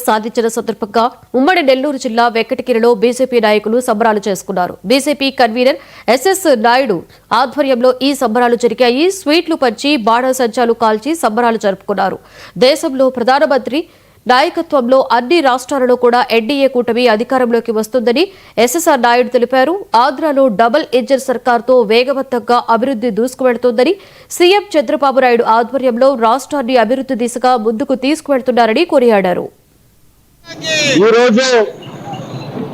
సాధించిన సందర్భంగా ఉమ్మడి నెల్లూరు జిల్లా వెంకటగిరిలో బీజేపీ నాయకులు సంబరాలు చేసుకున్నారు. బీజేపీ కన్వీనర్ ఎస్ఎస్ నాయుడు ఆధ్వర్యంలో ఈ సంబరాలు జరిగాయి. స్వీట్లు పంచి బాణసంచాలు కాల్చి సంబరాలు జరుపుకున్నారు. దేశంలో ప్రధానమంత్రి నాయకత్వంలో అన్ని రాష్ట్రాలలో కూడా ఎన్డీఏ కూటమి అధికారంలోకి వస్తుందని ఎస్ఎస్ఆర్ నాయుడు తెలిపారు. ఆంధ్రాలో డబుల్ ఇంజిన్ సర్కార్తో వేగవంతంగా అభివృద్ధి దూసుకువెడుతోందని సీఎం చంద్రబాబు నాయుడు ఆధ్వర్యంలో రాష్ట్రాన్ని అభివృద్ధి దిశగా ముందుకు తీసుకువెడుతున్నారని కొనియాడారు. ఈ రోజు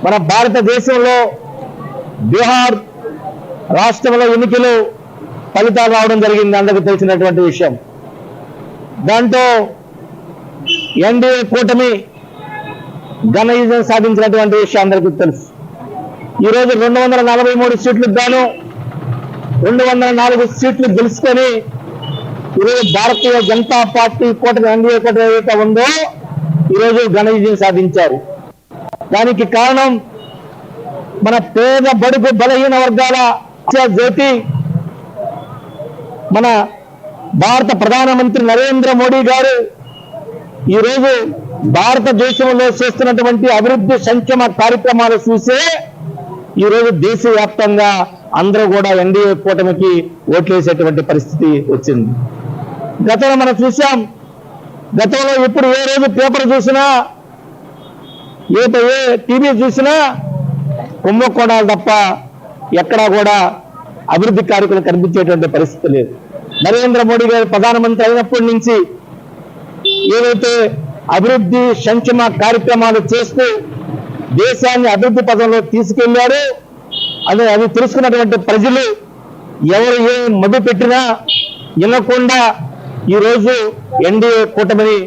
మన భారతదేశంలో బీహార్ రాష్ట్రంలో ఎన్నికలు ఫలితాలు రావడం జరిగింది. అందరికీ తెలిసినటువంటి విషయం. దాంతో ఎన్డీఏ కూటమి ఘన విజయం సాధించినటువంటి విషయం అందరికీ తెలుసు. ఈరోజు 243 సీట్లకు గాను 204 సీట్లు గెలుచుకొని ఈరోజు భారతీయ జనతా పార్టీ కూటమి ఎన్డీఏ కూటమి ఏదైతే ఉందో ఈరోజు ఘన విజయం సాధించారు. దానికి కారణం మన పేద బడుగు బలహీన వర్గాల జ్యోతి మన భారత ప్రధానమంత్రి నరేంద్ర మోడీ గారు ఈరోజు భారతదేశంలో చేస్తున్నటువంటి అభివృద్ధి సంక్షేమ కార్యక్రమాలు చూసే ఈరోజు దేశవ్యాప్తంగా అందరూ కూడా ఎన్డీఏ కూటమికి ఓట్లేసేటువంటి పరిస్థితి వచ్చింది. గతంలో మనం చూసాం. గతంలో ఇప్పుడు ఏ రోజు పేపర్ చూసినా ఏ టీవీ చూసినా కుంభకోణాలు తప్ప ఎక్కడా కూడా అభివృద్ధి కార్యక్రమం కనిపించేటువంటి పరిస్థితి లేదు. నరేంద్ర మోడీ గారు ప్రధానమంత్రి అయినప్పటి నుంచి ఏదైతే అభివృద్ధి సంక్షేమ కార్యక్రమాలు చేస్తూ దేశాన్ని అభివృద్ధి పదంలో తీసుకెళ్లారో అది తెలుసుకున్నటువంటి ప్రజలు ఎవరు ఏ మభ్య పెట్టినా వినకుండా ఈరోజు ఎన్డీఏ కూటమిని